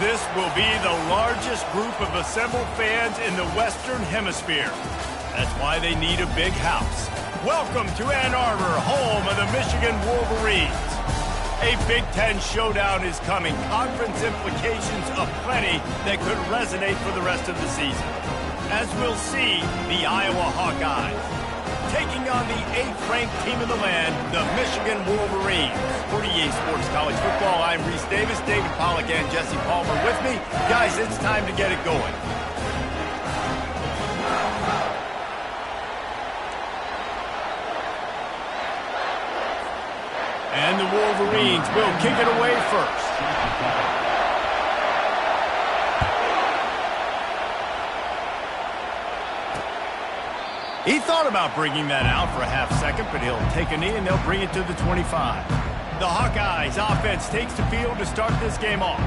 This will be the largest group of assembled fans in the Western Hemisphere. That's why they need a big house. Welcome to Ann Arbor, home of the Michigan Wolverines. A Big Ten showdown is coming. Conference implications aplenty that could resonate for the rest of the season. As we'll see, the Iowa Hawkeyes taking on the 8th-ranked team in the land, the Michigan Wolverines. For EA Sports College Football, I'm Reese Davis, David Pollack, and Jesse Palmer with me. Guys, it's time to get it going. And the Wolverines will kick it away first. He thought about bringing that out for a half second, but he'll take a knee and they'll bring it to the 25. The Hawkeyes offense takes the field to start this game off.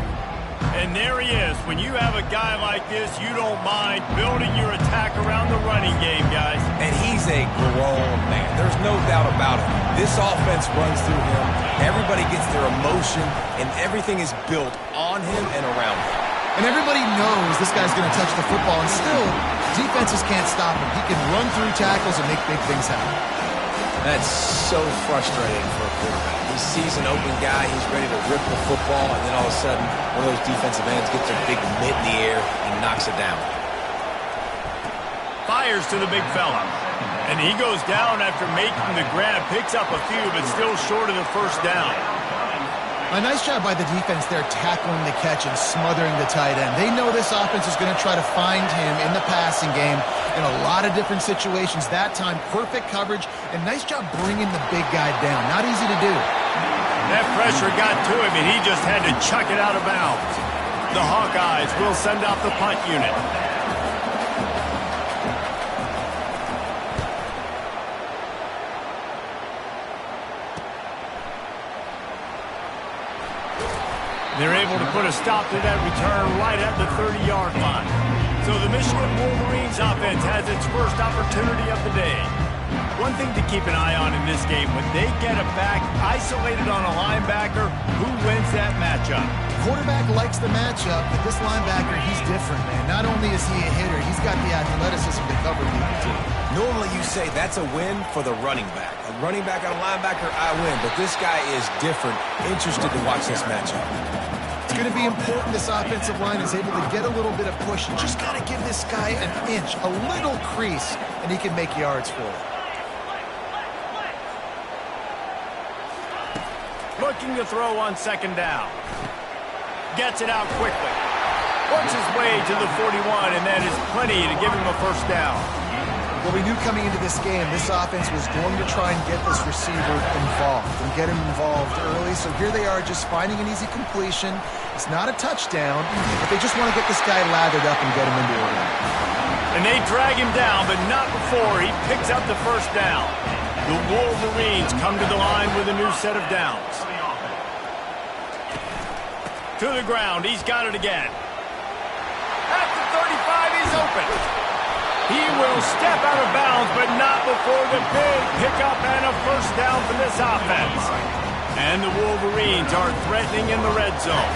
And there he is. When you have a guy like this, you don't mind building your attack around the running game, guys. And he's a grown man. There's no doubt about it. This offense runs through him. Everybody gets their emotion, and everything is built on him and around him. And everybody knows this guy's going to touch the football, and still, defenses can't stop him. He can run through tackles and make big things happen. That's so frustrating for a quarterback. He sees an open guy, he's ready to rip the football, and then all of a sudden, one of those defensive ends gets a big mitt in the air and knocks it down. Fires to the big fella. And he goes down after making the grab, picks up a few, but still short of the first down. A nice job by the defense there tackling the catch and smothering the tight end. They know this offense is going to try to find him in the passing game in a lot of different situations. That time, perfect coverage, and nice job bringing the big guy down. Not easy to do. That pressure got to him, and he just had to chuck it out of bounds. The Hawkeyes will send out the punt unit. They're able to put a stop to that return right at the 30-yard line. So the Michigan Wolverines offense has its first opportunity of the day. One thing to keep an eye on in this game, when they get a back isolated on a linebacker, who wins that matchup? Quarterback likes the matchup, but this linebacker, he's different, man. Not only is he a hitter, he's got the athleticism to cover people, too. Normally you say that's a win for the running back. A running back on a linebacker, I win. But this guy is different. Interested to watch this matchup. It's going to be important this offensive line is able to get a little bit of push. You just got to give this guy an inch, a little crease, and he can make yards for it. Looking to throw on second down. Gets it out quickly. Works his way to the 41, and that is plenty to give him a first down. Well, we knew coming into this game, this offense was going to try and get this receiver involved and get him involved early. So here they are just finding an easy completion. It's not a touchdown, but they just want to get this guy lathered up and get him into it. And they drag him down, but not before he picks up the first down. The Wolverines come to the line with a new set of downs. To the ground, he's got it again. At the 35, he's open. He will step out of bounds, but not before the big pickup and a first down for this offense. And the Wolverines are threatening in the red zone.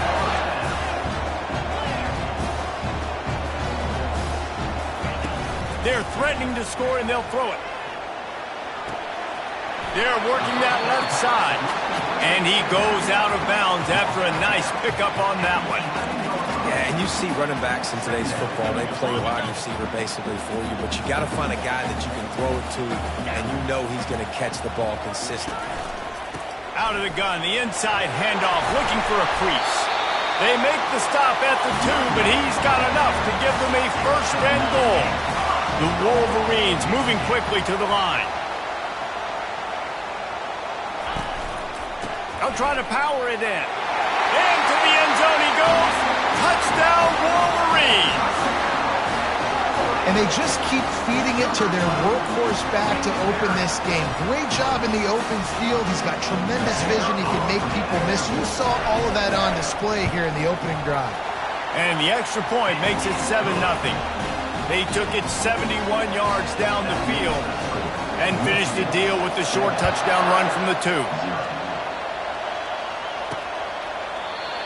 They're threatening to score, and they'll throw it. They're working that left side. And he goes out of bounds after a nice pickup on that one. Yeah, and you see running backs in today's football, they play wide receiver basically for you, but you got to find a guy that you can throw it to, and you know he's going to catch the ball consistently. Out of the gun, the inside handoff, looking for a crease. They make the stop at the 2, but he's got enough to give them a first and goal. The Wolverines moving quickly to the line. They'll try to power it in. Into the end zone he goes. Touchdown, Wolverines! And they just keep feeding it to their workhorse back to open this game. Great job in the open field. He's got tremendous vision. He can make people miss. You saw all of that on display here in the opening drive. And the extra point makes it 7-0. They took it 71 yards down the field and finished the deal with the short touchdown run from the 2.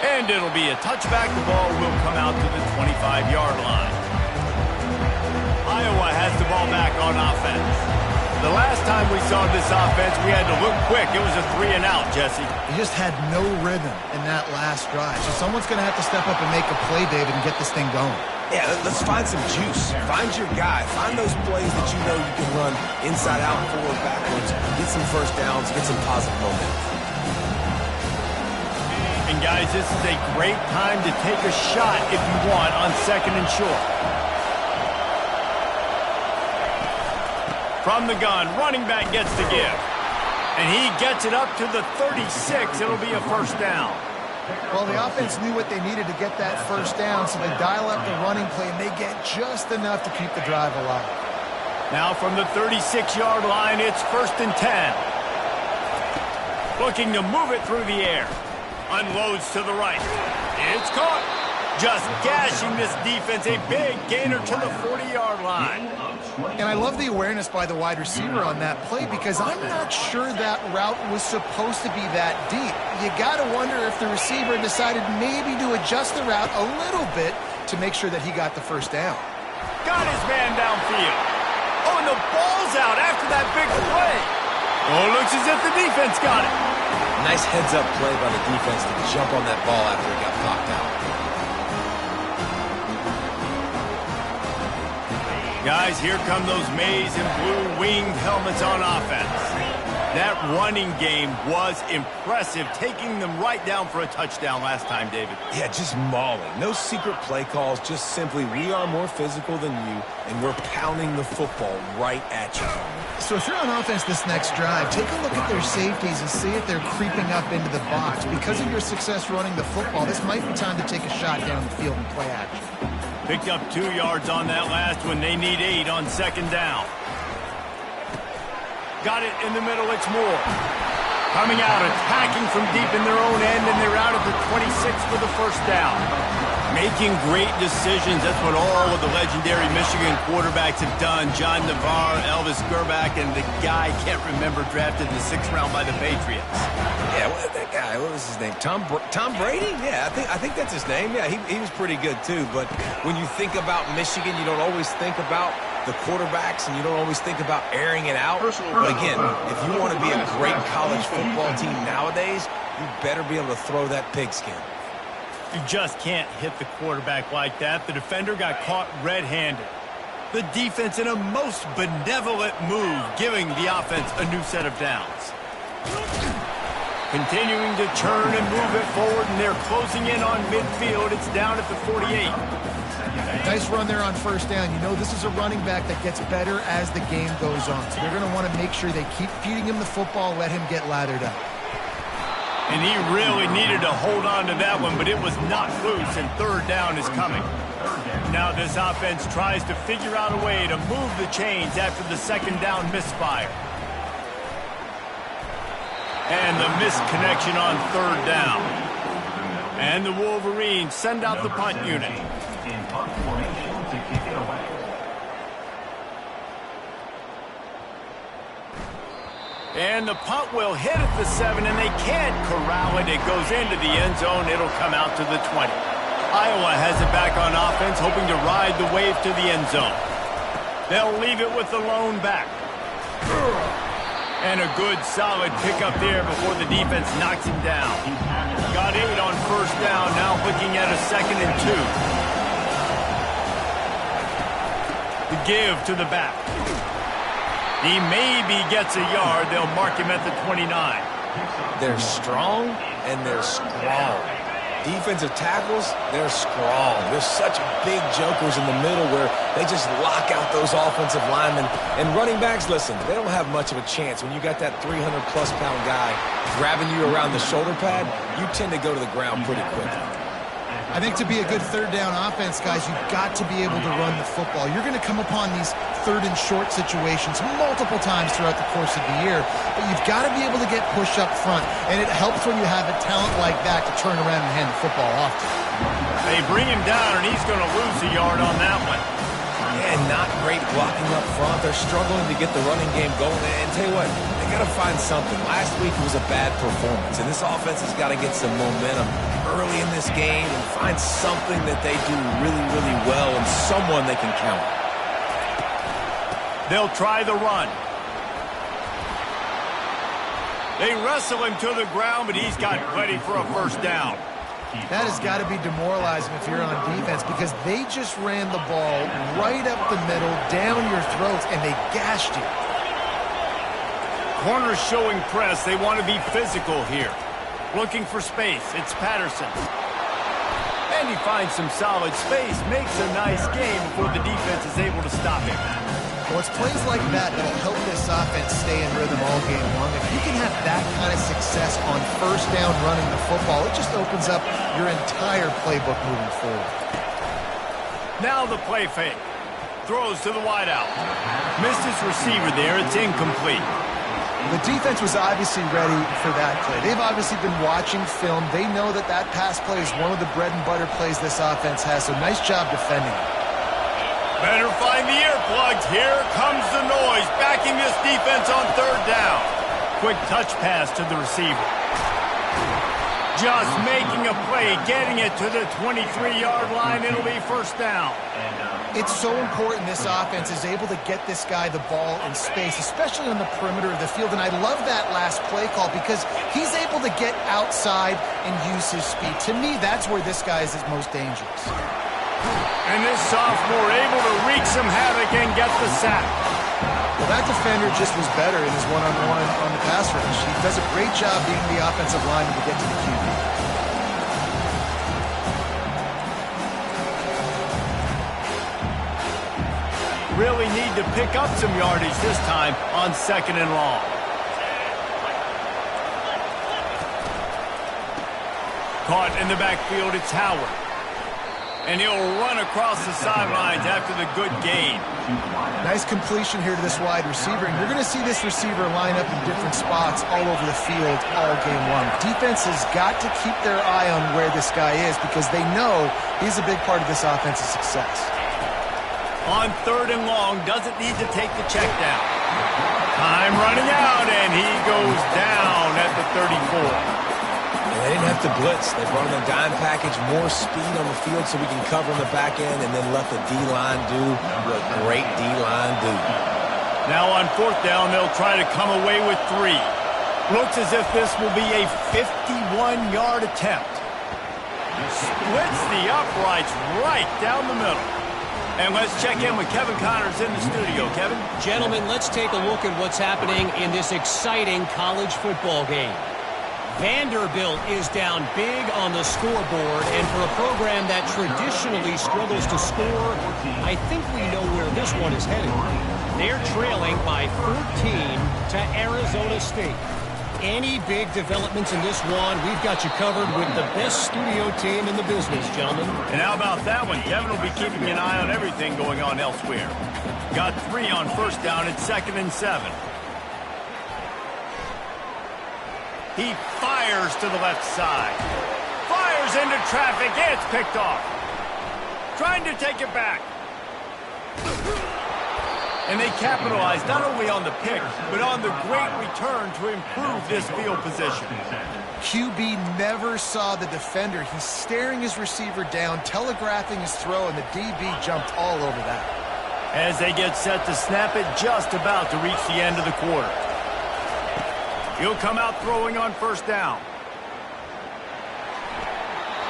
And it'll be a touchback. The ball will come out to the 25-yard line. Iowa has the ball back on offense. The last time we saw this offense, we had to look quick. It was a 3-and-out, Jesse. He just had no rhythm in that last drive. So someone's going to have to step up and make a play, David, and get this thing going. Yeah, let's find some juice. Find your guy. Find those plays that you know you can run inside out, forward, backwards. Get some first downs. Get some positive momentum. And guys, this is a great time to take a shot if you want on 2nd and short. From the gun, running back gets the give. And he gets it up to the 36. It'll be a first down. Well, the offense knew what they needed to get that first down, so they dial up the running play, and they get just enough to keep the drive alive. Now from the 36-yard line, it's 1st and 10. Looking to move it through the air. Unloads to the right. It's caught. Just gashing this defense. A big gainer to the 40-yard line. And I love the awareness by the wide receiver on that play because I'm not sure that route was supposed to be that deep. You got to wonder if the receiver decided maybe to adjust the route a little bit to make sure that he got the first down. Got his man downfield. Oh, and the ball's out after that big play. Oh, it looks as if the defense got it. Nice heads-up play by the defense to jump on that ball after it got knocked out. Guys, here come those maize and blue winged helmets on offense. That running game was impressive, taking them right down for a touchdown last time, David. Yeah, just mauling. No secret play calls, just simply we are more physical than you, and we're pounding the football right at you. So if you're on offense this next drive, take a look at their safeties and see if they're creeping up into the box. Because of your success running the football, this might be time to take a shot down the field and play action. Picked up 2 yards on that last one. They need 8 on 2nd down. Got it in the middle. It's Moore. Coming out, attacking from deep in their own end, and they're out at the 26 for the first down. Making great decisions. That's what all of the legendary Michigan quarterbacks have done. John Navarre, Elvis Gerbach, and the guy, can't remember, drafted in the 6th round by the Patriots. Yeah, that guy, what was his name? Tom Brady? Yeah, I think that's his name. Yeah, he was pretty good too. But when you think about Michigan, you don't always think about the quarterbacks, and you don't always think about airing it out. But again, if you want to be a great college football team nowadays, you better be able to throw that pigskin. You just can't hit the quarterback like that. The defender got caught red-handed. The defense in a most benevolent move, giving the offense a new set of downs. Continuing to turn and move it forward, and they're closing in on midfield. It's down at the 48. Nice run there on first down. You know this is a running back that gets better as the game goes on. So they're going to want to make sure they keep feeding him the football, let him get lathered up. And he really needed to hold on to that one, but it was knocked loose, and 3rd down is coming. Now this offense tries to figure out a way to move the chains after the 2nd down misfire. And the missed connection on 3rd down. And the Wolverines send out the punt unit. In punt formation to kick it away. And the punt will hit at the 7, and they can't corral it. It goes into the end zone. It'll come out to the 20. Iowa has it back on offense, hoping to ride the wave to the end zone. They'll leave it with the lone back. And a good, solid pickup there before the defense knocks him down. Got 8 on first down, now looking at a 2nd and 2. The give to the back. He maybe gets a yard. They'll mark him at the 29. They're strong and they're strong. Defensive tackles, they're strong. They're such big jokers in the middle where they just lock out those offensive linemen. And running backs, listen, they don't have much of a chance. When you got that 300-plus pound guy grabbing you around the shoulder pad, you tend to go to the ground pretty quickly. I think to be a good 3rd down offense, guys, you've got to be able to run the football. You're going to come upon these 3rd and short situations multiple times throughout the course of the year, but you've got to be able to get push up front, and it helps when you have a talent like that to turn around and hand the football off to. They bring him down, and he's going to lose a yard on that one. Yeah, and not great blocking up front. They're struggling to get the running game going. And tell you what, they got to find something. Last week it was a bad performance, and this offense has got to get some momentum early in this game and find something that they do really, really well and someone they can count on. They'll try the run. They wrestle him to the ground, but he's got plenty for a first down. That has got to be demoralizing if you're on defense because they just ran the ball right up the middle, down your throats, and they gashed you. Corners showing press. They want to be physical here. Looking for space. It's Patterson. And he finds some solid space. Makes a nice game before the defense is able to stop him. Well, it's plays like that that'll help this offense stay in rhythm all game long. If you can have that kind of success on first down running the football, it just opens up your entire playbook moving forward. Now the play fake. Throws to the wideout. Missed his receiver there. It's incomplete. The defense was obviously ready for that play. They've obviously been watching film. They know that that pass play is one of the bread and butter plays this offense has, so nice job defending it. Better find the earplugs. Here comes the noise, backing this defense on third down. Quick touch pass to the receiver. Just making a play, getting it to the 23-yard line. It'll be first down. It's so important this offense is able to get this guy the ball in space, especially on the perimeter of the field. And I love that last play call because he's able to get outside and use his speed. To me, that's where this guy is his most dangerous. And this sophomore able to wreak some havoc and get the sack. Well, that defender just was better in his one-on-one on the pass rush. He does a great job being the offensive lineman to get to the QB. Really need to pick up some yardage this time on second and long. Caught in the backfield, it's Howard. And he'll run across the sidelines after the good gain. Nice completion here to this wide receiver. And you're going to see this receiver line up in different spots all over the field all game long. Defense has got to keep their eye on where this guy is because they know he's a big part of this offensive success. On third and long, doesn't need to take the check down. Time running out, and he goes down at the 34. They didn't have to blitz. They brought in a dime package, more speed on the field so we can cover in the back end, and then let the D-line do what great D-line do. Now on fourth down, they'll try to come away with 3. Looks as if this will be a 51-yard attempt. Splits the uprights right down the middle. And let's check in with Kevin Connors in the studio. Kevin? Gentlemen, let's take a look at what's happening in this exciting college football game. Vanderbilt is down big on the scoreboard, and for a program that traditionally struggles to score, I think we know where this one is headed. They're trailing by 14 to Arizona State. Any big developments in this one, we've got you covered with the best studio team in the business, gentlemen. And how about that one? Kevin will be keeping an eye on everything going on elsewhere. Got 3 on first down at 2nd and 7. He fires to the left side. Fires into traffic. It's picked off. Trying to take it back. And they capitalize not only on the pick, but on the great return to improve this field position. QB never saw the defender. He's staring his receiver down, telegraphing his throw, and the DB jumped all over that. As they get set to snap it, just about to reach the end of the quarter. He'll come out throwing on first down.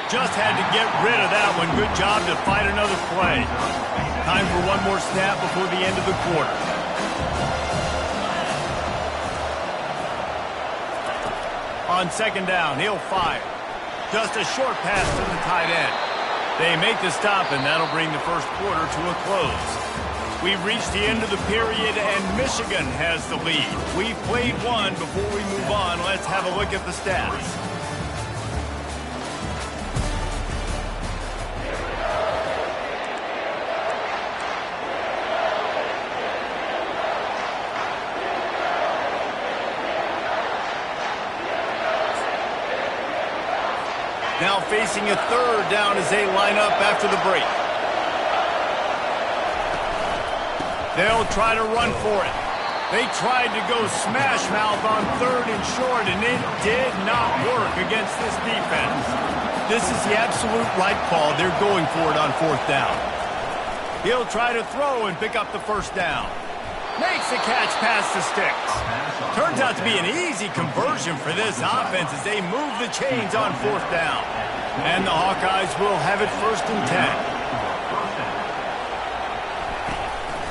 Just had to get rid of that one. Good job to fight another play. Time for one more snap before the end of the quarter. On second down, he'll fire. Just a short pass to the tight end. They make the stop, and that'll bring the first quarter to a close. We've reached the end of the period, and Michigan has the lead. We've played one. Before we move on, let's have a look at the stats. Now facing a third down as they line up after the break. They'll try to run for it. They tried to go smash mouth on 3rd and short, and it did not work against this defense. This is the absolute right call. They're going for it on 4th down. He'll try to throw and pick up the 1st down. Makes the catch past the sticks. Turns out to be an easy conversion for this offense as they move the chains on 4th down. And the Hawkeyes will have it 1st and 10.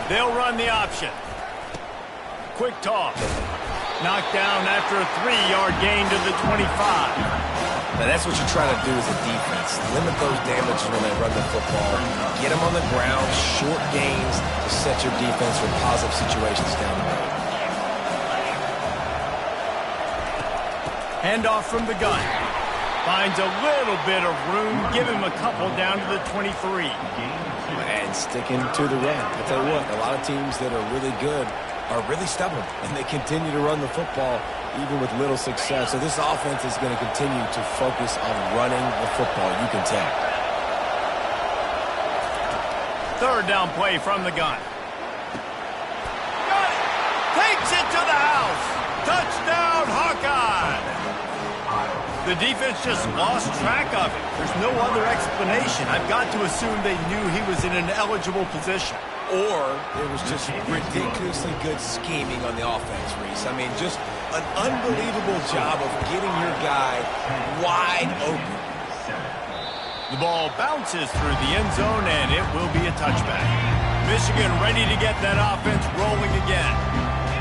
They'll run the option. Quick toss. Knocked down after a 3-yard gain to the 25. Now that's what you try to do as a defense. Limit those damages when they run the football. Get them on the ground, short gains to set your defense for positive situations down the road. Handoff from the gun. Finds a little bit of room. Give him a couple down to the 23. And sticking to the run. I tell you what, a lot of teams that are really good are really stubborn, and they continue to run the football even with little success. So this offense is going to continue to focus on running the football, you can tell. 3rd down play from the gun. Got it! Takes it to the house! Touchdown, Hawkeye! The defense just lost track of it. There's no other explanation. I've got to assume they knew he was in an eligible position. Or it was just ridiculously good scheming on the offense, Reese. I mean, just an unbelievable job of getting your guy wide open. The ball bounces through the end zone, and it will be a touchback. Michigan ready to get that offense rolling again.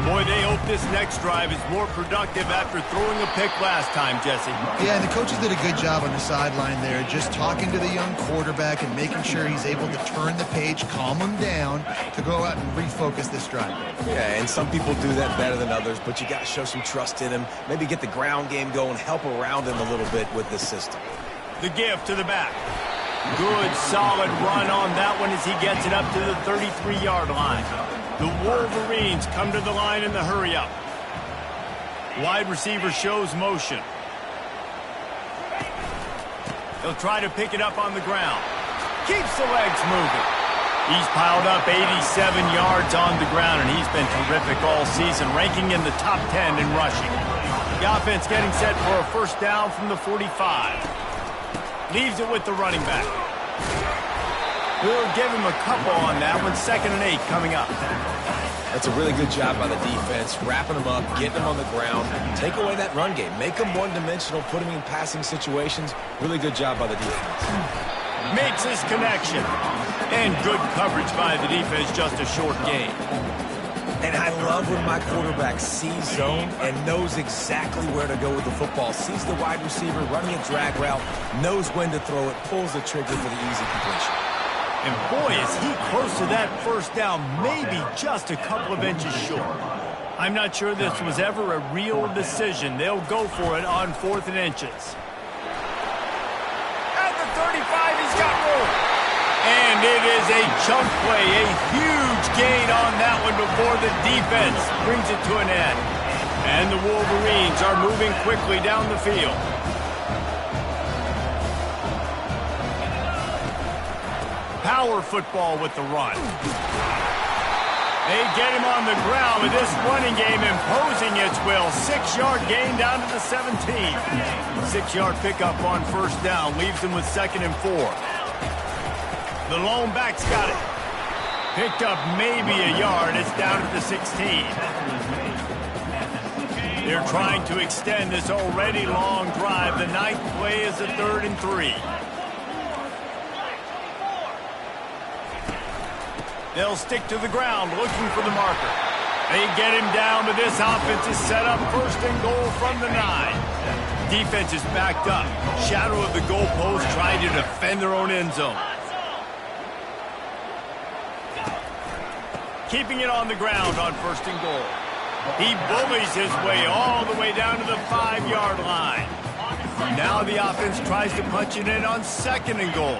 Boy, they hope this next drive is more productive after throwing a pick last time, Jesse. Yeah, and the coaches did a good job on the sideline there, just talking to the young quarterback and making sure he's able to turn the page, calm him down, to go out and refocus this drive. Yeah, and some people do that better than others, but you got to show some trust in him, maybe get the ground game going, help around him a little bit with this system. The give to the back. Good, solid run on that one as he gets it up to the 33-yard line. The Wolverines come to the line in the hurry-up. Wide receiver shows motion. He'll try to pick it up on the ground. Keeps the legs moving. He's piled up 87 yards on the ground, and he's been terrific all season, ranking in the top 10 in rushing. The offense getting set for a 1st down from the 45. Leaves it with the running back. We'll give him a couple on that one. 2nd and 8 coming up. That's a really good job by the defense, wrapping them up, getting them on the ground. Take away that run game. Make them one-dimensional, put them in passing situations. Really good job by the defense. Makes his connection. And good coverage by the defense, just a short gain. And I love when my quarterback sees zone and knows exactly where to go with the football. Sees the wide receiver running a drag route, knows when to throw it, pulls the trigger for the easy completion. And boy, is he close to that 1st down, maybe just a couple of inches short. I'm not sure this was ever a real decision. They'll go for it on 4th and inches. At the 35, he's got room. And it is a chunk play, a huge gain on that one before the defense brings it to an end. And the Wolverines are moving quickly down the field. Power football with the run. They get him on the ground with this running game imposing its will. 6-yard gain down to the 17. 6-yard pickup on 1st down leaves him with 2nd and 4. The lone back's got it. Picked up maybe a yard. It's down at the 16. They're trying to extend this already long drive. The 9th play is a 3rd and 3. They'll stick to the ground looking for the marker. They get him down, but this offense is set up 1st and goal from the 9. Defense is backed up. Shadow of the goalpost trying to defend their own end zone. Keeping it on the ground on 1st and goal. He bullies his way all the way down to the 5-yard line. Now the offense tries to punch it in on 2nd and goal.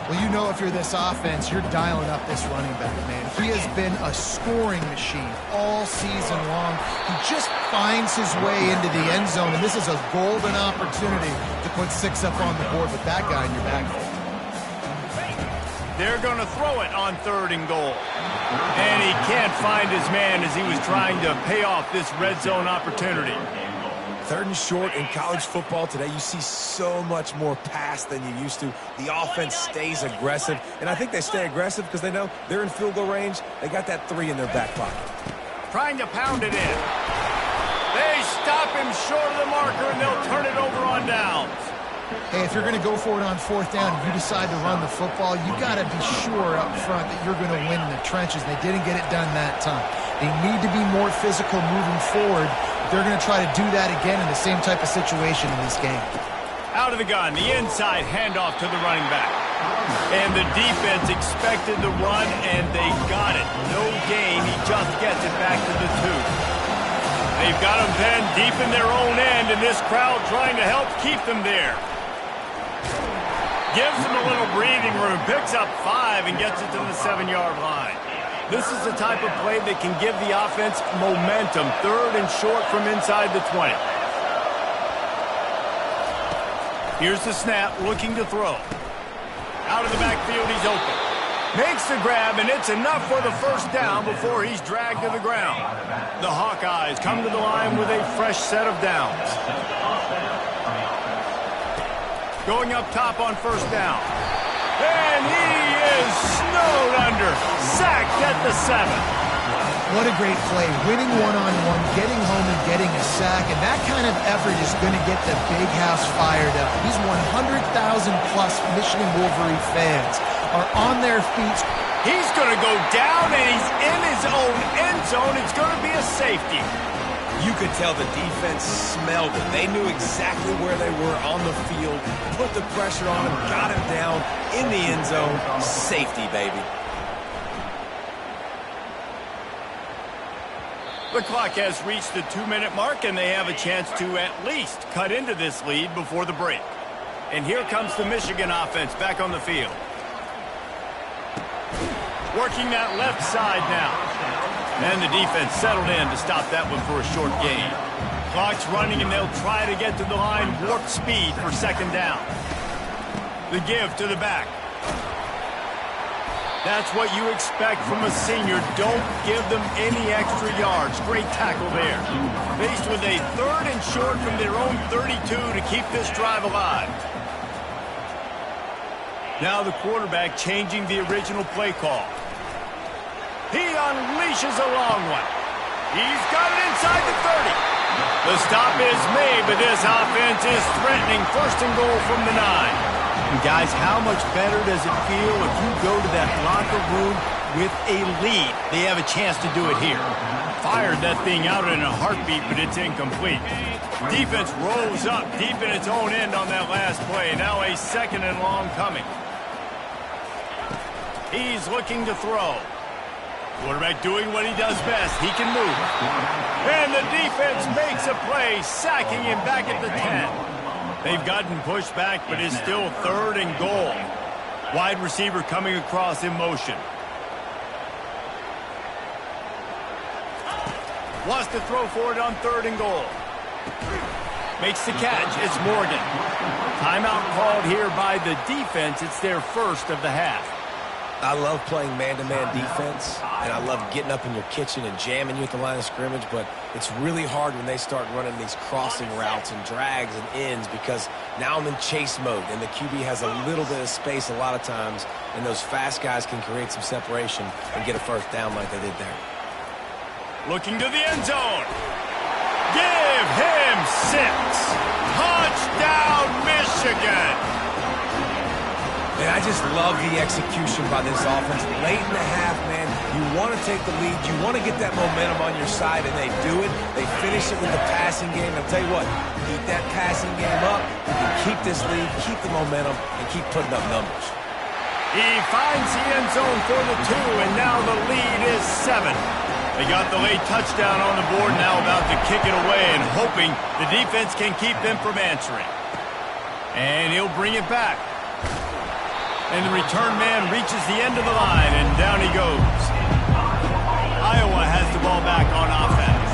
Well, you know if you're this offense, you're dialing up this running back, man. He has been a scoring machine all season long. He just finds his way into the end zone, and this is a golden opportunity to put 6 up on the board with that guy in your backfield. They're going to throw it on 3rd and goal. And he can't find his man as he was trying to pay off this red zone opportunity. 3rd and short in college football today, you see so much more pass than you used to. The offense stays aggressive, and I think they stay aggressive because they know they're in field goal range. They got that 3 in their back pocket. Trying to pound it in. They stop him short of the marker, and they'll turn it over on downs. Hey, if you're going to go for it on 4th down and you decide to run the football, you got to be sure up front that you're going to win in the trenches. They didn't get it done that time. They need to be more physical moving forward. They're going to try to do that again in the same type of situation in this game. Out of the gun, the inside handoff to the running back. And the defense expected the run, and they got it. No gain. He just gets it back to the 2. They've got him then deep in their own end, and this crowd trying to help keep them there. Gives him a little breathing room, picks up 5 and gets it to the 7-yard line. This is the type of play that can give the offense momentum. 3rd and short from inside the 20. Here's the snap, looking to throw. Out of the backfield, he's open. Makes the grab, and it's enough for the 1st down before he's dragged to the ground. The Hawkeyes come to the line with a fresh set of downs. Going up top on 1st down. And he is snowed under. Sacked at the 7. What a great play. Winning one-on-one, getting home and getting a sack. And that kind of effort is going to get the big house fired up. These 100,000-plus Michigan Wolverine fans are on their feet. He's going to go down, and he's in his own end zone. It's going to be a safety. You could tell the defense smelled it. They knew exactly where they were on the field, put the pressure on him, got him down in the end zone. Safety, baby. The clock has reached the 2-minute mark, and they have a chance to at least cut into this lead before the break. And here comes the Michigan offense back on the field. Working that left side now. And the defense settled in to stop that one for a short gain. Clock's running, and they'll try to get to the line warp speed for 2nd down. The give to the back. That's what you expect from a senior. Don't give them any extra yards. Great tackle there. Faced with a 3rd and short from their own 32 to keep this drive alive. Now the quarterback changing the original play call. He unleashes a long one. He's got it inside the 30. The stop is made, but this offense is threatening. 1st and goal from the 9. And guys, how much better does it feel if you go to that locker room with a lead? They have a chance to do it here. Fired that thing out in a heartbeat, but it's incomplete. Defense rolls up deep in its own end on that last play. Now a 2nd and long coming. He's looking to throw. Quarterback doing what he does best. He can move. And the defense makes a play, sacking him back at the 10. They've gotten pushed back, but it's still 3rd and goal. Wide receiver coming across in motion. Wants to throw for it on 3rd and goal. Makes the catch. It's Morgan. Timeout called here by the defense. It's their 1st of the half. I love playing man-to-man defense, and I love getting up in your kitchen and jamming you at the line of scrimmage, but it's really hard when they start running these crossing routes and drags and ends because now I'm in chase mode, and the QB has a little bit of space a lot of times, and those fast guys can create some separation and get a 1st down like they did there. Looking to the end zone. Give him 6. Touchdown, Michigan. And I just love the execution by this offense. Late in the half, man, you want to take the lead. You want to get that momentum on your side, and they do it. They finish it with the passing game. I'll tell you what, keep that passing game up. You can keep this lead, keep the momentum, and keep putting up numbers. He finds the end zone for the 2, and now the lead is 7. They got the late touchdown on the board, now about to kick it away and hoping the defense can keep them from answering. And he'll bring it back. And the return man reaches the end of the line, and down he goes. Iowa has the ball back on offense.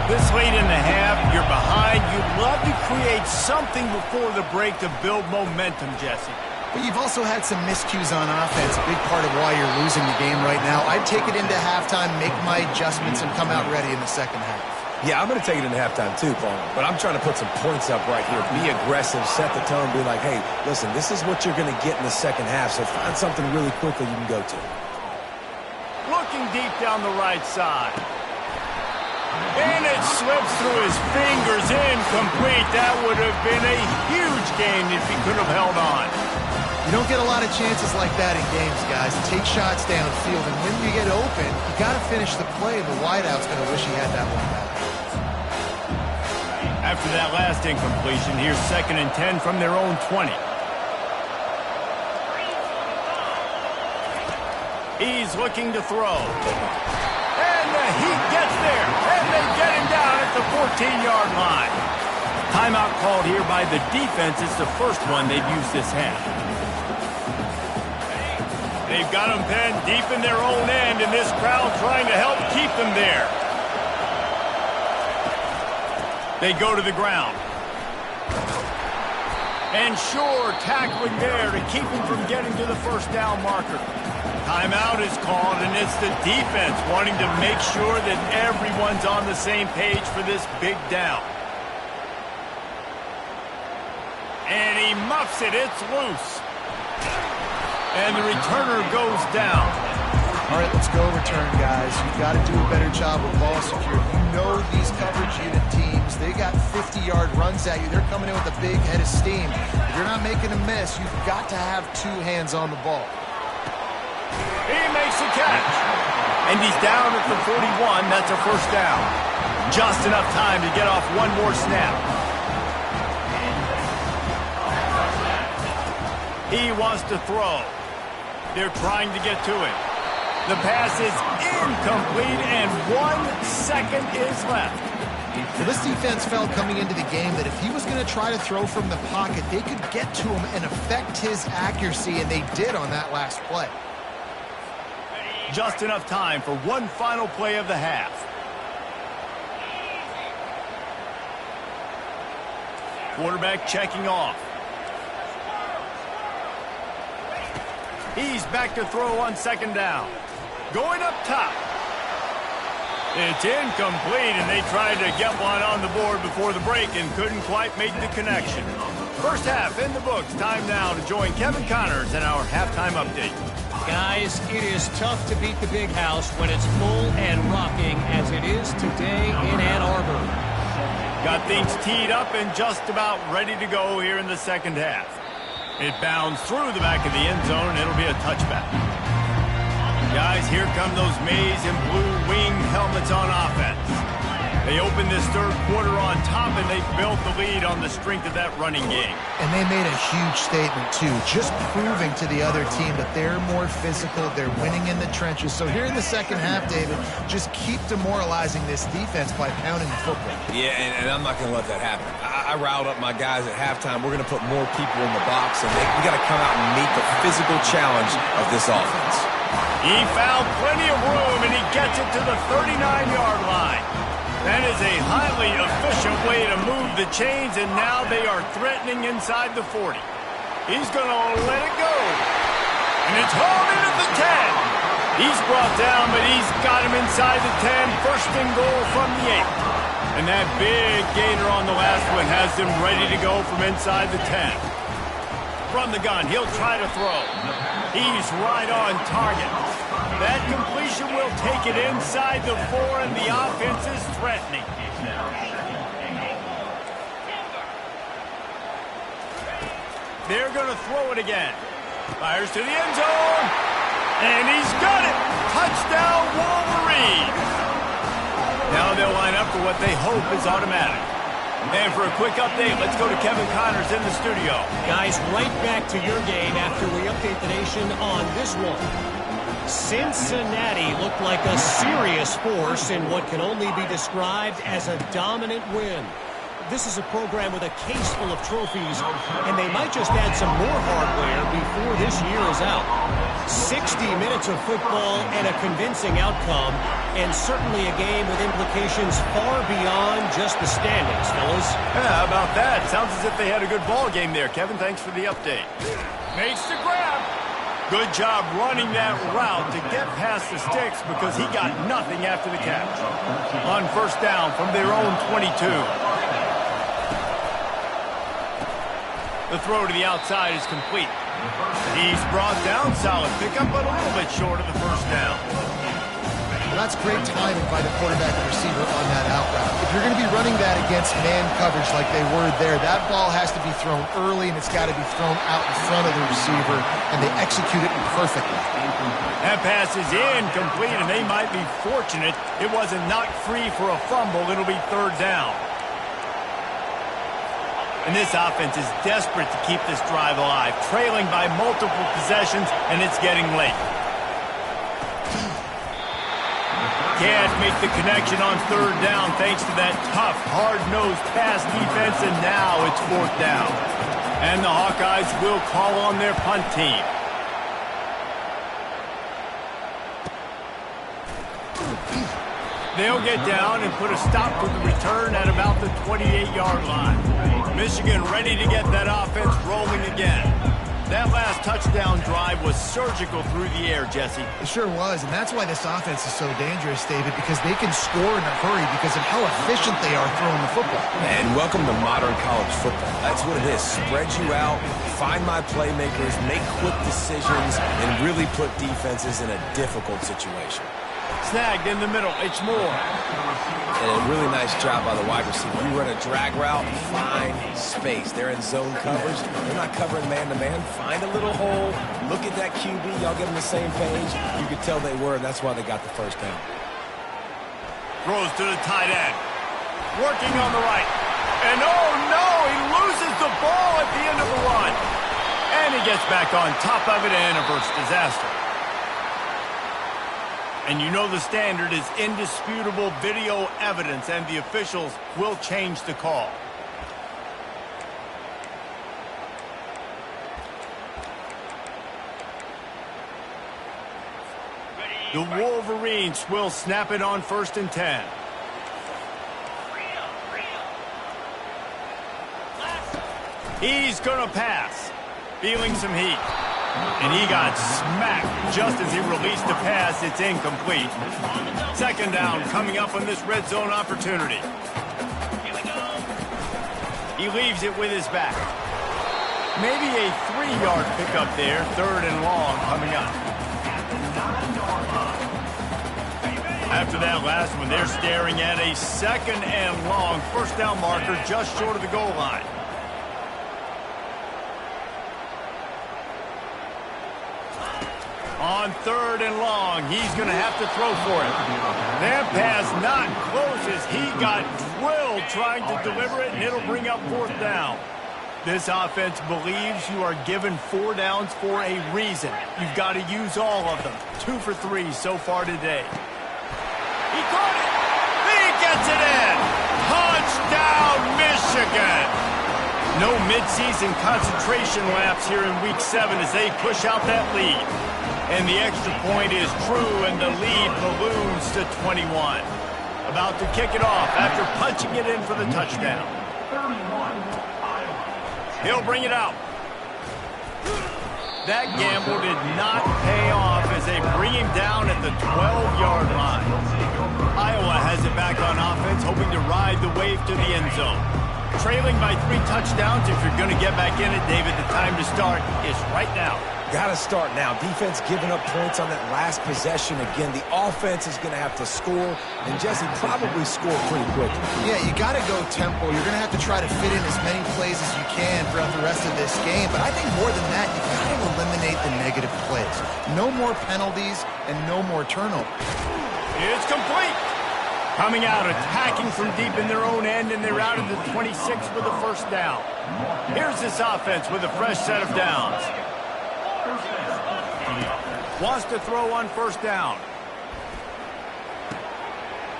This late in the half, you're behind. You'd love to create something before the break to build momentum, Jesse. But you've also had some miscues on offense, a big part of why you're losing the game right now. I'd take it into halftime, make my adjustments, and come out ready in the second half. Yeah, I'm going to take it into halftime too, Paul. But I'm trying to put some points up right here. Be aggressive, set the tone, be like, hey, listen, this is what you're going to get in the second half, so find something really quickly you can go to. Looking deep down the right side. And it slips through his fingers, incomplete. That would have been a huge gain if he could have held on. You don't get a lot of chances like that in games, guys. Take shots downfield, and when you get open, you got to finish the play. The wideout's going to wish he had that one back. After that last incompletion, here's 2nd and 10 from their own 20. He's looking to throw. And he gets there. And they get him down at the 14-yard line. Timeout called here by the defense. It's the first one they've used this half. They've got them penned deep in their own end, and this crowd trying to help keep them there. They go to the ground. And sure, tackling there to keep him from getting to the first down marker. Timeout is called, and it's the defense wanting to make sure that everyone's on the same page for this big down. And he muffs it. It's loose. And the returner goes down. All right, let's go return, guys. You've got to do a better job with ball security. You know these coverage unit teams, they got 50-yard runs at you. They're coming in with a big head of steam. If you're not making a miss, you've got to have 2 hands on the ball. He makes a catch. And he's down at the 41. That's a first down. Just enough time to get off one more snap. He wants to throw. They're trying to get to it. The pass is incomplete, and 1 second is left. Well, this defense felt coming into the game that if he was going to try to throw from the pocket, they could get to him and affect his accuracy, and they did on that last play. Just enough time for one final play of the half. Quarterback checking off. He's back to throw on 2nd down. Going up top. It's incomplete, and they tried to get one on the board before the break and couldn't quite make the connection. First half in the books. Time now to join Kevin Connors in our halftime update. Guys, it is tough to beat the big house when it's full and rocking as it is today in Ann Arbor. Got things teed up and just about ready to go here in the second half. It bounds through the back of the end zone, and it'll be a touchback. Guys, here come those maize and blue wing helmets on offense. They opened this third quarter on top, and they built the lead on the strength of that running game. And they made a huge statement, too, just proving to the other team that they're more physical, they're winning in the trenches. So here in the second half, David, just keep demoralizing this defense by pounding the football. Yeah, and I'm not going to let that happen. I riled up my guys at halftime. We're going to put more people in the box, and we got to come out and meet the physical challenge of this offense. He found plenty of room, and he gets it to the 39-yard line. That is a highly efficient way to move the chains, and now they are threatening inside the 40. He's going to let it go. And it's hauled in at the 10. He's brought down, but he's got him inside the 10. First and goal from the 8. And that big gainer on the last one has him ready to go from inside the 10. From the gun, he'll try to throw. He's right on target. That completion will take it inside the 4, and the offense is threatening. They're going to throw it again. Fires to the end zone. And he's got it. Touchdown, Wolverines. Now they'll line up for what they hope is automatic. And for a quick update, let's go to Kevin Connors in the studio. Guys, right back to your game after we update the nation on this one. Cincinnati looked like a serious force in what can only be described as a dominant win. this is a program with a case full of trophies, and they might just add some more hardware before this year is out. 60 minutes of football and a convincing outcome, and certainly a game with implications far beyond just the standings, fellas. Yeah, how about that? Sounds as if they had a good ball game there, Kevin. Thanks for the update. Makes the grab. Good job running that route to get past the sticks because he got nothing after the catch. On first down from their own 22. The throw to the outside is complete. He's brought down, solid pickup, but a little bit short of the first down. Well, that's great timing by the quarterback and receiver on that out route. If you're going to be running that against man coverage like they were there, that ball has to be thrown early, and it's got to be thrown out in front of the receiver, and they execute it perfectly. That pass is incomplete, and they might be fortunate it wasn't knocked free for a fumble. It'll be third down. And this offense is desperate to keep this drive alive, trailing by multiple possessions, and it's getting late. Can't make the connection on third down thanks to that tough, hard-nosed pass defense, and now it's fourth down. And the Hawkeyes will call on their punt team. They'll get down and put a stop to the return at about the 28-yard line. Michigan ready to get that offense rolling again. That last touchdown drive was surgical through the air, Jesse. It sure was, and that's why this offense is so dangerous, David, because they can score in a hurry because of how efficient they are throwing the football. And welcome to modern college football. That's what it is. Spread you out, find my playmakers, make quick decisions, and really put defenses in a difficult situation. Snagged in the middle. It's Moore. And a really nice job by the wide receiver. You run a drag route, find space. They're in zone coverage. They're not covering man-to-man. Find a little hole. Look at that QB. Y'all get on the same page. You could tell they were, and that's why they got the first down. Throws to the tight end. Working on the right. And oh no, he loses the ball at the end of the run. And he gets back on top of it and averts disaster. And you know the standard is indisputable video evidence, and the officials will change the call. The Wolverines will snap it on 1st and 10. He's going to pass. Feeling some heat. And he got smacked just as he released the pass. It's incomplete. Second down coming up on this red zone opportunity. He leaves it with his back. Maybe a 3-yard pickup there. Third and long coming up. After that last one, they're staring at a 2nd and long. First down marker just short of the goal line. On 3rd and long, he's going to have to throw for it. That pass not close as he got drilled trying to deliver it, and it'll bring up 4th down. This offense believes you are given 4 downs for a reason. You've got to use all of them. 2 for 3 so far today. He caught it. He gets it in. Touchdown, Michigan. No midseason concentration laps here in Week 7 as they push out that lead. And the extra point is true, and the lead balloons to 21. About to kick it off after punching it in for the touchdown. He'll bring it out. That gamble did not pay off as they bring him down at the 12-yard line. Iowa has it back on offense, hoping to ride the wave to the end zone. Trailing by 3 touchdowns, if you're going to get back in it, David, the time to start is right now. Got to start now. Defense giving up points on that last possession. Again, the offense is going to have to score, and Jesse probably score pretty quickly. Yeah, you got to go tempo. You're going to have to try to fit in as many plays as you can throughout the rest of this game. But I think more than that, you got to eliminate the negative plays. No more penalties and no more turnovers. It's complete. Coming out, attacking from deep in their own end, and they're out of the 26 with a first down. Here's this offense with a fresh set of downs. Wants to throw on first down.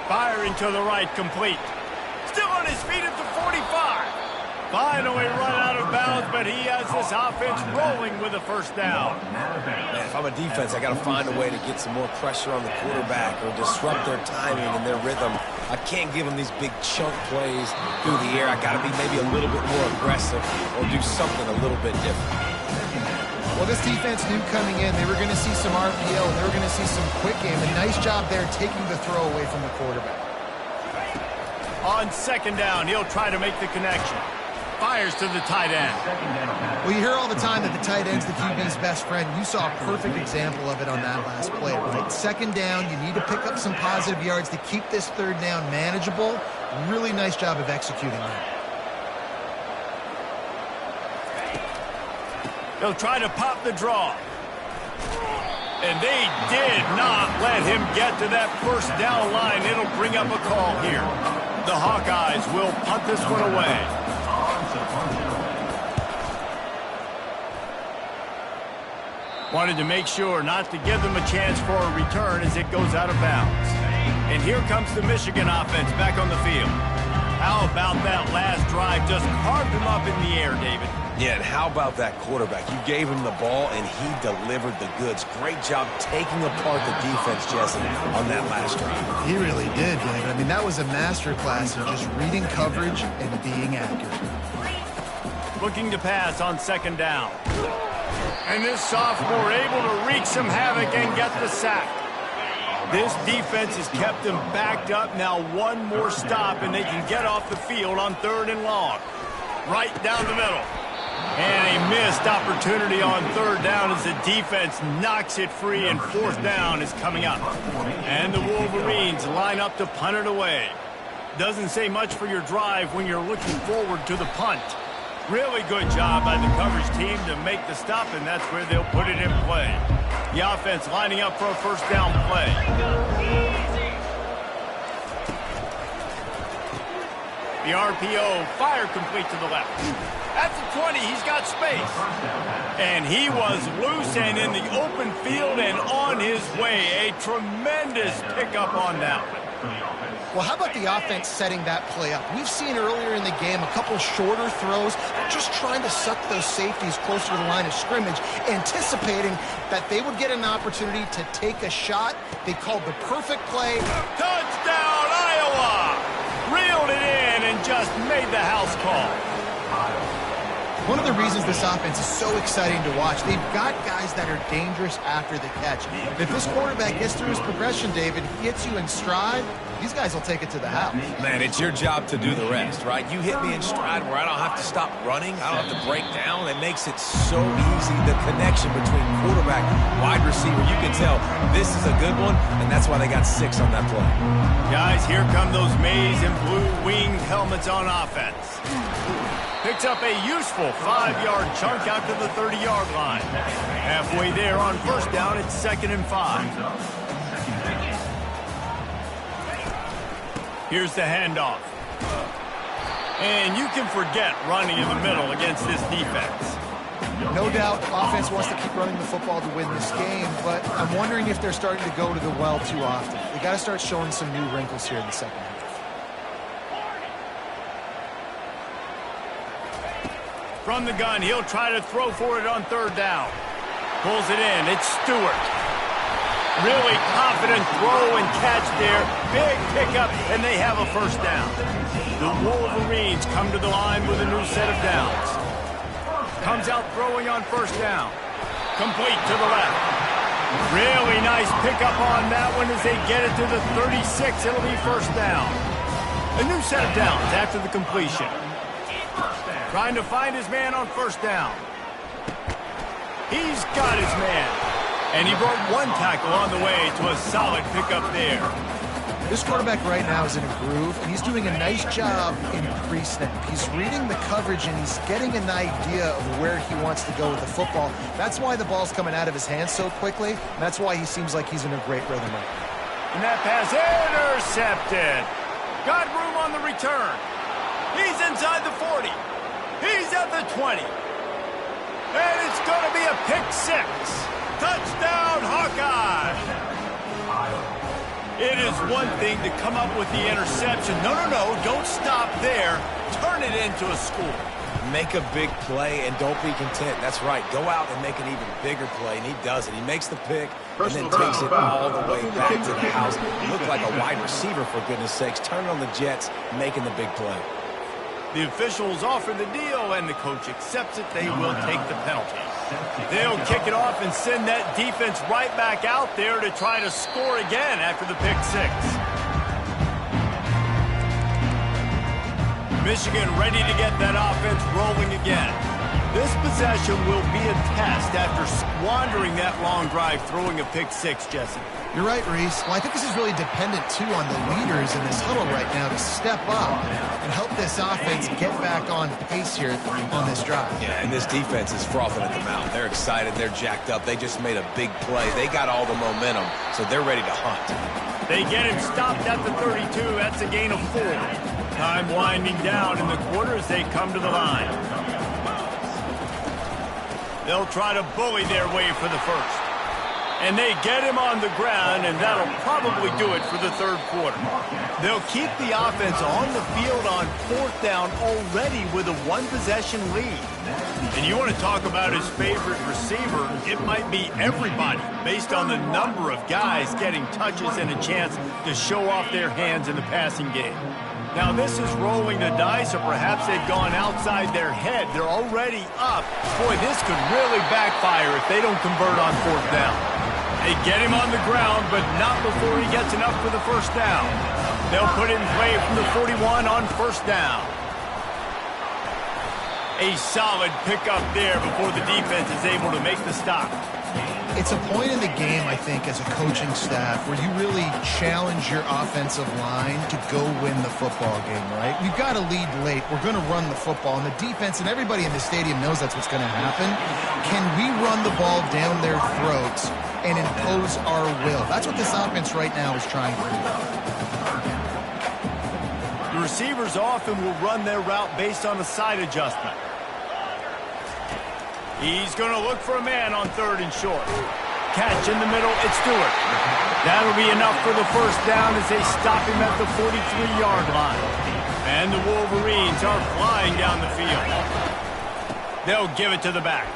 Firing to the right, complete. Still on on his feet at the 45. Finally run out of bounds, but he has this offense rolling with a first down. Man, if I'm a defense, I got to find a way to get some more pressure on the quarterback or disrupt their timing and their rhythm. I can't give them these big chunk plays through the air. I got to be maybe a little bit more aggressive or do something a little bit different. Well, this defense knew coming in they were going to see some RPO and they were going to see some quick game. A nice job there taking the throw away from the quarterback. On second down, he'll try to make the connection. Fires to the tight end. Well, you hear all the time that the tight end's the QB's best friend. You saw a perfect example of it on that last play, right? Second down, you need to pick up some positive yards to keep this third down manageable. Really nice job of executing that. He'll try to pop the draw. And they did not let him get to that first down line. It'll bring up a call here. The Hawkeyes will punt this one away. Wanted to make sure not to give them a chance for a return as it goes out of bounds. And here comes the Michigan offense back on the field. How about that last drive? Just carved him up in the air, David. Yeah, and how about that quarterback? You gave him the ball, and he delivered the goods. Great job taking apart the defense, Jesse, on that last drive. He really did, David. I mean, that was a masterclass in just reading coverage and being accurate. Looking to pass on second down. And this sophomore able to wreak some havoc and get the sack. This defense has kept them backed up. Now one more stop, and they can get off the field on third and long. Right down the middle. And a missed opportunity on third down as the defense knocks it free, and fourth down is coming up. And the Wolverines line up to punt it away. Doesn't say much for your drive when you're looking forward to the punt. Really good job by the coverage team to make the stop, and that's where they'll put it in play. The offense lining up for a first down play. The RPO, fire complete to the left. At the 20, he's got space. And he was loose and in the open field and on his way. A tremendous pickup on that one. Well, how about the offense setting that play up? We've seen earlier in the game a couple shorter throws. They're just trying to suck those safeties closer to the line of scrimmage, anticipating that they would get an opportunity to take a shot. They called the perfect play. Touchdown, Iowa! Reeled it in and just made the house call. One of the reasons this offense is so exciting to watch, they've got guys that are dangerous after the catch. If this quarterback gets through his progression, David, he hits you in stride, these guys will take it to the house. Man, it's your job to do the rest, right? You hit me in stride where I don't have to stop running. I don't have to break down. It makes it so easy. The connection between quarterback, wide receiver, you can tell this is a good one, and that's why they got 6 on that play. Guys, here come those maize and blue winged helmets on offense. Picks up a useful 5-yard chunk out to the 30-yard line. Halfway there on first down, it's 2nd and 5. Here's the handoff. And you can forget running in the middle against this defense. No doubt, offense wants to keep running the football to win this game, but I'm wondering if they're starting to go to the well too often. They got to start showing some new wrinkles here in the second half. From the gun, he'll try to throw for it on third down. Pulls it in. It's Stewart. Really confident throw and catch there. Big pickup, and they have a first down. The Wolverines come to the line with a new set of downs. Comes out throwing on first down. Complete to the left. Really nice pickup on that one as they get it to the 36. It'll be first down. A new set of downs after the completion. Trying to find his man on first down. He's got his man. And he brought one tackle on the way to a solid pickup there. This quarterback right now is in a groove, and he's doing a nice job in pre-snap. He's reading the coverage, and he's getting an idea of where he wants to go with the football. That's why the ball's coming out of his hands so quickly, and that's why he seems like he's in a great rhythm right now. And that pass intercepted. Got room on the return. He's inside the 40. He's at the 20. And it's going to be a pick 6. Touchdown, Hawkeye. It is one thing to come up with the interception. No, don't stop there. Turn it into a score. Make a big play and don't be content. That's right. Go out and make an even bigger play, and he does it. He makes the pick and then takes it all the way back to the house. Looked like a wide receiver, for goodness sakes. Turning on the Jets, making the big play. The officials offer the deal, and the coach accepts it. They will take the penalty. They'll kick it off and send that defense right back out there to try to score again after the pick six. Michigan ready to get that offense rolling again. This possession will be a test after squandering that long drive throwing a pick six, Jesse. You're right, Reese. Well, I think this is really dependent, too, on the leaders in this huddle right now to step up and help this offense get back on pace here on this drive. Yeah, and this defense is frothing at the mouth. They're excited. They're jacked up. They just made a big play. They got all the momentum, so they're ready to hunt. They get him stopped at the 32. That's a gain of 4. Time winding down in the quarter as they come to the line. They'll try to bully their way for the first. And they get him on the ground, and that'll probably do it for the third quarter. They'll keep the offense on the field on 4th down already with a one-possession lead. And you want to talk about his favorite receiver, it might be everybody based on the number of guys getting touches and a chance to show off their hands in the passing game. Now, this is rolling the dice, or perhaps they've gone outside their head. They're already up. Boy, this could really backfire if they don't convert on 4th down. They get him on the ground, but not before he gets enough for the first down. They'll put it in play from the 41 on 1st down. A solid pickup there before the defense is able to make the stop. It's a point in the game, I think, as a coaching staff where you really challenge your offensive line to go win the football game, right? We've got to lead late. We're going to run the football, and the defense and everybody in the stadium knows that's what's going to happen. Can we run the ball down their throats and impose our will? That's what this offense right now is trying to do. The receivers often will run their route based on a side adjustment. He's going to look for a man on 3rd and short. Catch in the middle, it's Stewart. That'll be enough for the first down as they stop him at the 43-yard line. And the Wolverines are flying down the field. They'll give it to the back.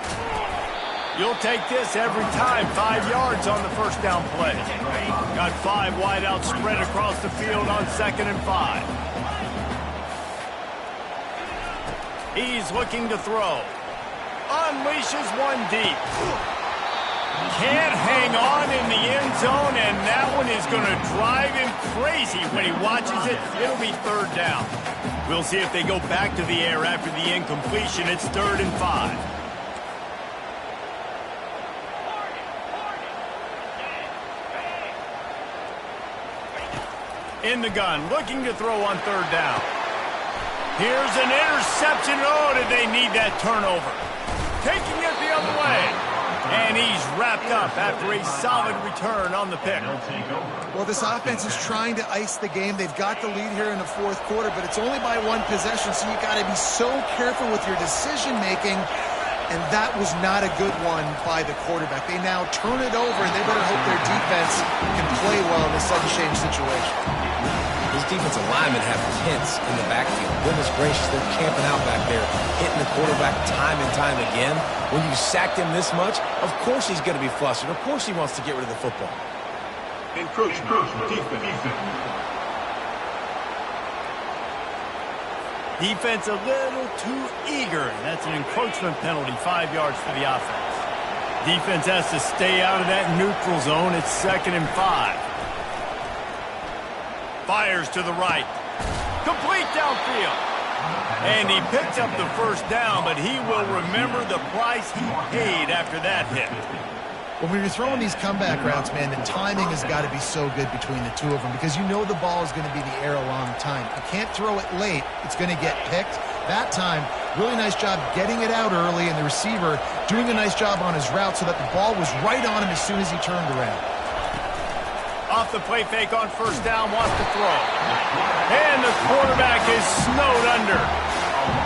You'll take this every time. 5 yards on the first down play. Got 5 wideouts spread across the field on 2nd and 5. He's looking to throw. Unleashes one deep. Can't hang on in the end zone, and that one is going to drive him crazy when he watches it. It'll be 3rd down. We'll see if they go back to the air after the incompletion. It's 3rd and 5. In the gun, looking to throw on 3rd down. Here's an interception. Oh, did they need that turnover? Taking it the other way. And he's wrapped up after a solid return on the pick. Well, this offense is trying to ice the game. They've got the lead here in the 4th quarter, but it's only by 1 possession, so you got to be so careful with your decision-making. And that was not a good one by the quarterback. They now turn it over, and they better hope their defense can play well in a sudden change situation. These defensive linemen have tents in the backfield. Goodness gracious, they're camping out back there, hitting the quarterback time and time again. When you sacked him this much, of course he's going to be flustered. Of course he wants to get rid of the football. Defense a little too eager. That's an encroachment penalty, 5 yards for the offense. Defense has to stay out of that neutral zone. It's 2nd and 5. Fires to the right. Complete downfield. And he picks up the first down, but he will remember the price he paid after that hit. When you're throwing these comeback routes, man, the timing has got to be so good between the two of them because you know the ball is going to be in the air a long time. You can't throw it late. It's going to get picked. That time, really nice job getting it out early, and the receiver doing a nice job on his route so that the ball was right on him as soon as he turned around. Off the play fake on 1st down, wants to throw. And the quarterback is snowed under.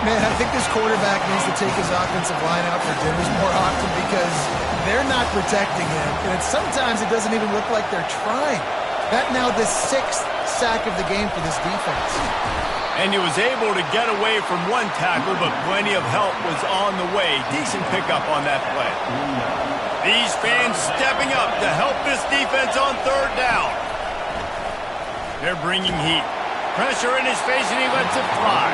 Man, I think this quarterback needs to take his offensive line out for dinners more often because they're not protecting him. And sometimes it doesn't even look like they're trying. That now the 6th sack of the game for this defense. And he was able to get away from one tackle, but plenty of help was on the way. Decent pickup on that play. These fans stepping up to help this defense on third down. They're bringing heat. Pressure in his face, and he lets it fly.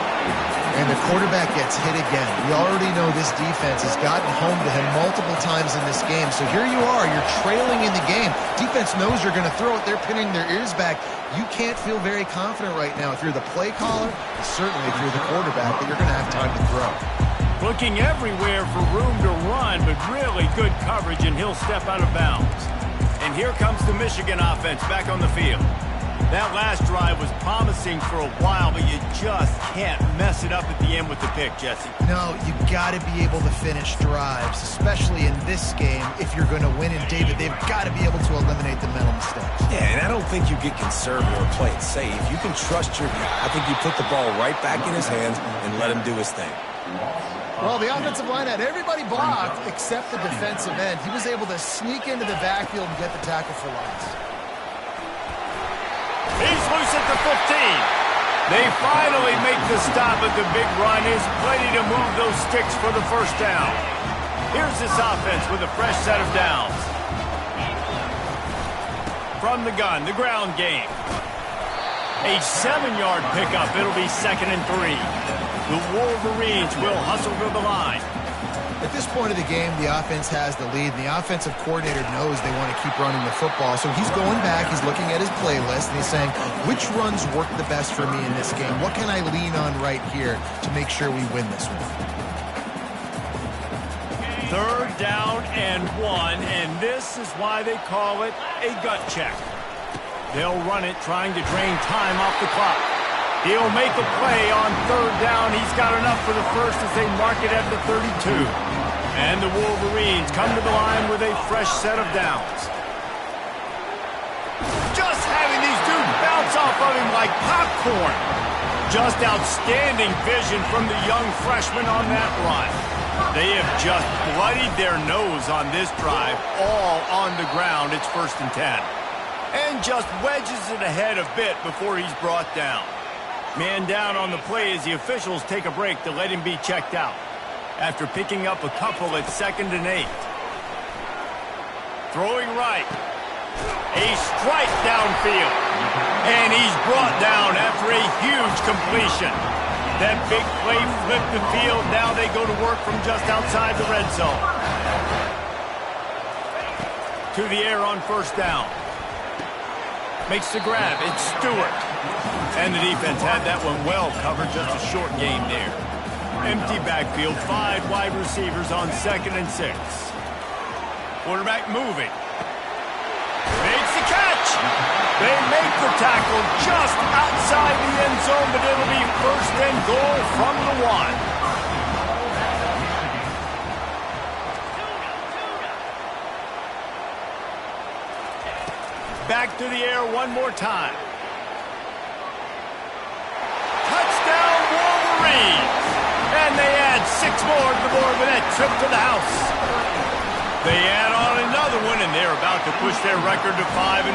And the quarterback gets hit again. We already know this defense has gotten home to him multiple times in this game. So here you are, you're trailing in the game. Defense knows you're going to throw it. They're pinning their ears back. You can't feel very confident right now if you're the play caller, and certainly if you're the quarterback, that you're going to have time to throw. Looking everywhere for room to run, but really good coverage, and he'll step out of bounds. And here comes the Michigan offense back on the field. That last drive was promising for a while, but you just can't mess it up at the end with the pick, Jesse. No, you got to be able to finish drives, especially in this game. If you're going to win, and David, they've got to be able to eliminate the mental mistakes. Yeah, and I don't think you get conservative or play it safe. You can trust your guy. I think you put the ball right back in his hands and let him do his thing. Well, the offensive line had everybody blocked except the defensive end. He was able to sneak into the backfield and get the tackle for loss. He's loose at the 15. They finally make the stop at the big run. Is plenty to move those sticks for the first down. Here's this offense with a fresh set of downs. From the gun, the ground game. A 7-yard pickup. It'll be 2nd and 3. The Wolverines will hustle to the line. At this point of the game, the offense has the lead, and the offensive coordinator knows they want to keep running the football. So he's going back, he's looking at his playlist, and he's saying, which runs work the best for me in this game? What can I lean on right here to make sure we win this one? 3rd down and 1, and this is why they call it a gut check. They'll run it, trying to drain time off the clock. He'll make a play on 3rd down. He's got enough for the first as they mark it at the 32. And the Wolverines come to the line with a fresh set of downs. Just having these dudes bounce off of him like popcorn. Just outstanding vision from the young freshman on that run. They have just bloodied their nose on this drive, all on the ground. It's 1st and 10. And just wedges it ahead a bit before he's brought down. Man down on the play as the officials take a break to let him be checked out. After picking up a couple at 2nd and 8. Throwing right. A strike downfield. And he's brought down after a huge completion. That big play flipped the field. Now they go to work from just outside the red zone. To the air on 1st down. Makes the grab. It's Stewart. And the defense had that one well covered. Just a short gain there. Empty backfield. 5 wide receivers on 2nd and 6. Quarterback moving. Makes the catch. They make the tackle just outside the end zone, but it'll be 1st and goal from the 1. Back to the air one more time. Touchdown Wolverines! And they add 6 more to the board with that trip to the house. They add on another one, and they're about to push their record to 5-1.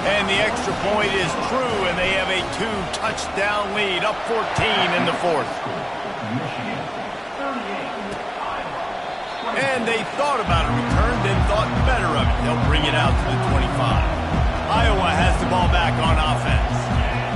And the extra point is true, and they have a 2-touchdown lead, up 14 in the 4th. And they thought about a return, then thought better of it. They'll bring it out to the 25. Iowa has the ball back on offense.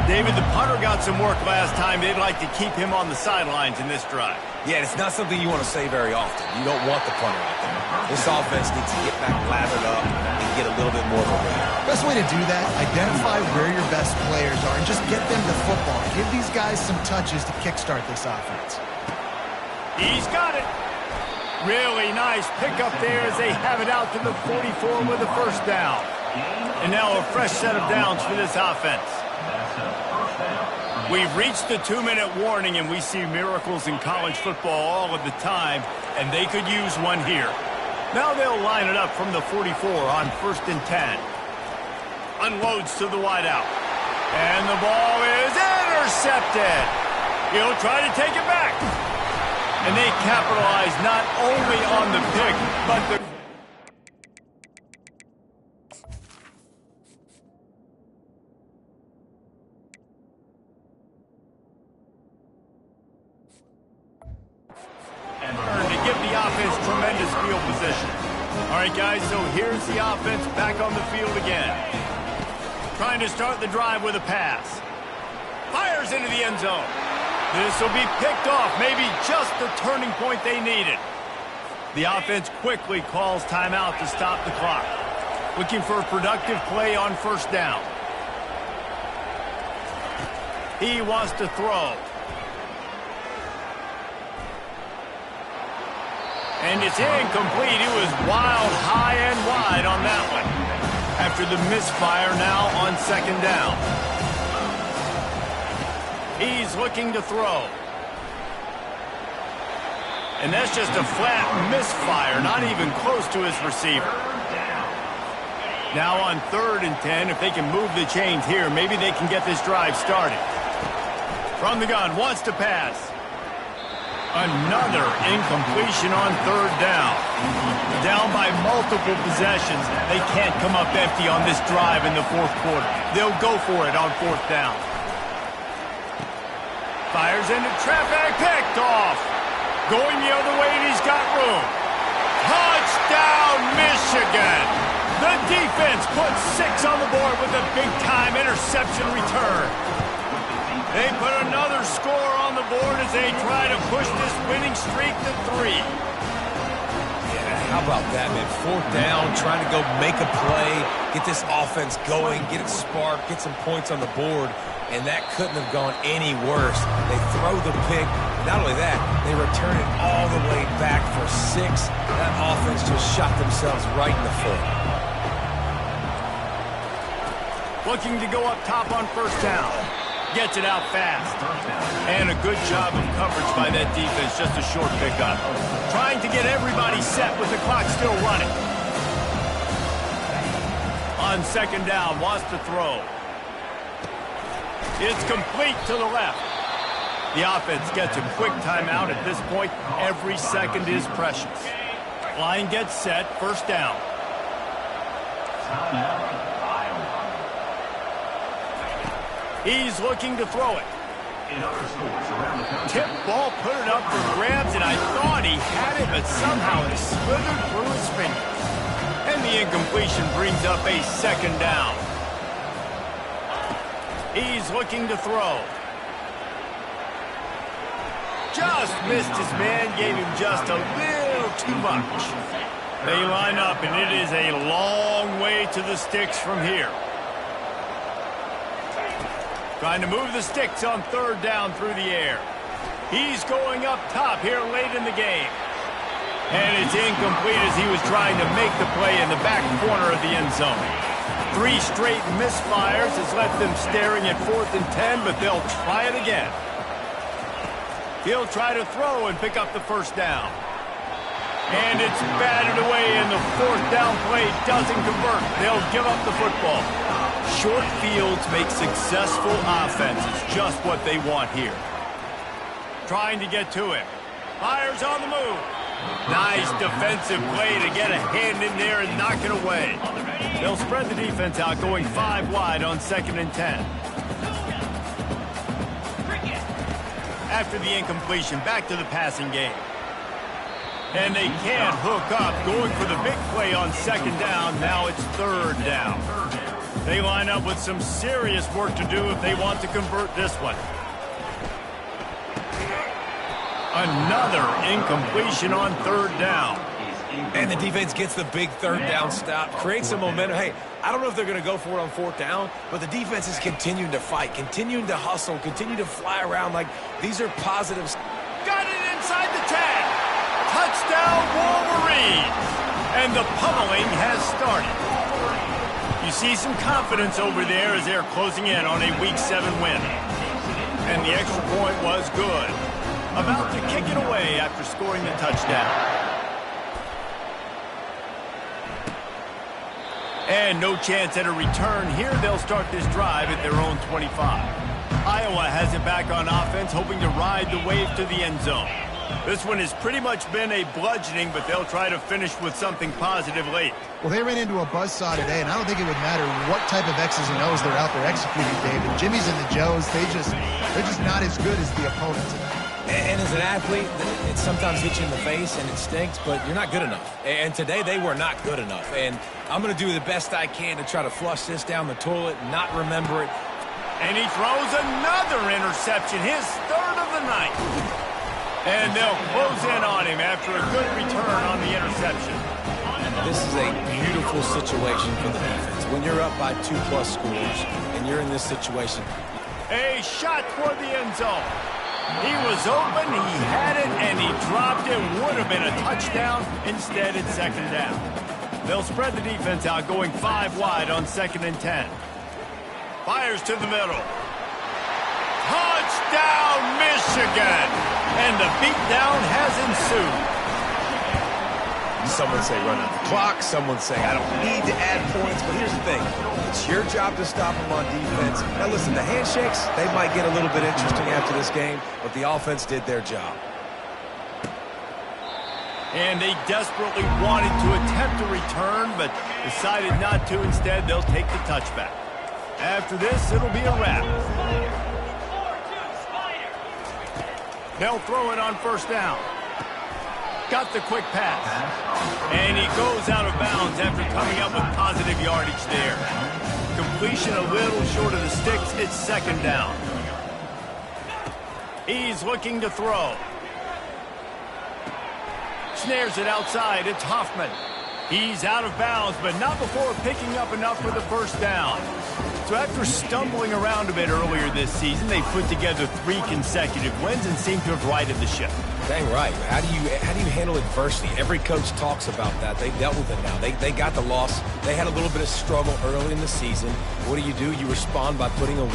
David, the punter got some work last time. They'd like to keep him on the sidelines in this drive. Yeah, it's not something you want to say very often. You don't want the punter out there. This offense needs to get back lathered up and get a little bit more of a lead. Best way to do that, identify where your best players are and just get them the football. Give these guys some touches to kickstart this offense. He's got it. Really nice pickup there as they have it out to the 44 with a 1st down. And now a fresh set of downs for this offense. We've reached the 2-minute warning, and we see miracles in college football all of the time, and they could use one here. Now they'll line it up from the 44 on 1st and 10. Unloads to the wideout. And the ball is intercepted. He'll try to take it back. And they capitalize not only on the pick, but the... give the offense tremendous field position. All right, guys, so here's the offense back on the field again. Trying to start the drive with a pass. Fires into the end zone. This will be picked off, maybe just the turning point they needed. The offense quickly calls timeout to stop the clock. Looking for a productive play on first down. He wants to throw. And it's incomplete. He was wild, high and wide on that one. After the misfire now on second down. He's looking to throw. And that's just a flat misfire, not even close to his receiver. Now on 3rd and 10, if they can move the chains here, maybe they can get this drive started. From the gun, wants to pass. Another incompletion on 3rd down. Down by multiple possessions. They can't come up empty on this drive in the 4th quarter. They'll go for it on 4th down. Fires into traffic, picked off. Going the other way, and he's got room. Touchdown, Michigan! The defense puts 6 on the board with a big-time interception return. They put another score on the board as they try to push this winning streak to 3. Yeah, how about that, man? 4th down, trying to go make a play, get this offense going, get it sparked, get some points on the board, and that couldn't have gone any worse. They throw the pick. Not only that, they return it all the way back for 6. That offense just shot themselves right in the foot. Looking to go up top on first down. Gets it out fast. And a good job of coverage by that defense. Just a short pickup. Trying to get everybody set with the clock still running. On second down, wants to throw. It's complete to the left. The offense gets a quick timeout at this point. Every second is precious. Line gets set, first down. He's looking to throw it. Tip ball, put it up for grabs, and I thought he had it, but somehow it slithered through his fingers. And the incompletion brings up a second down. He's looking to throw. Just missed his man, gave him just a little too much. They line up, and it is a long way to the sticks from here. Trying to move the sticks on 3rd down through the air. He's going up top here late in the game. And it's incomplete as he was trying to make the play in the back corner of the end zone. 3 straight misfires has left them staring at 4th and 10, but they'll try it again. He'll try to throw and pick up the first down. And it's batted away, and the 4th down play doesn't convert. They'll give up the football. Short fields make successful offenses, just what they want here. Trying to get to it. Fires on the move. Nice defensive play to get a hand in there and knock it away. They'll spread the defense out, going 5 wide on 2nd and 10. After the incompletion, back to the passing game. And they can't hook up, going for the big play on 2nd down. Now it's 3rd down. They line up with some serious work to do if they want to convert this one. Another incompletion on 3rd down. And the defense gets the big 3rd down stop, creates some momentum. Hey, I don't know if they're going to go for it on 4th down, but the defense is continuing to fight, continuing to hustle, continue to fly around like these are positives. Got it inside the 10. Touchdown, Wolverines. And the pummeling has started. You see some confidence over there as they're closing in on a Week 7 win. And the extra point was good. About to kick it away after scoring the touchdown. And no chance at a return here. They'll start this drive at their own 25. Iowa has it back on offense, hoping to ride the wave to the end zone. This one has pretty much been a bludgeoning, but they'll try to finish with something positive late. Well, they ran into a buzzsaw today, and I don't think it would matter what type of X's and O's they're out there executing, David. Jimmy's and the Joes, they're just not as good as the opponent today. And as an athlete, it sometimes hits you in the face and it stinks, but you're not good enough. And today they were not good enough. And I'm going to do the best I can to try to flush this down the toilet and not remember it. And he throws another interception, his third of the night. And they'll close in on him after a good return on the interception. This is a beautiful situation for the defense. When you're up by 2+ scores and you're in this situation. A shot toward the end zone. He was open, he had it, and he dropped it. Would have been a touchdown. Instead, it's second down. They'll spread the defense out, going 5 wide on 2nd and 10. Fires to the middle. Touchdown, Michigan! And the beatdown has ensued. Some would say run out the clock. Some would say I don't need to add points. But here's the thing. It's your job to stop them on defense. Now, listen, the handshakes, they might get a little bit interesting after this game, but the offense did their job. And they desperately wanted to attempt a return, but decided not to. Instead, they'll take the touchback. After this, it'll be a wrap. They'll throw it on 1st down. Got the quick pass. And he goes out of bounds after coming up with positive yardage there. Completion a little short of the sticks. It's 2nd down. He's looking to throw. Snares it outside. It's Hoffman. He's out of bounds, but not before picking up enough for the 1st down. So after stumbling around a bit earlier this season, they put together 3 consecutive wins and seem to have righted the ship. Dang right. How do you handle adversity? Every coach talks about that. They dealt with it now. They got the loss. They had a little bit of struggle early in the season. What do? You respond by putting a win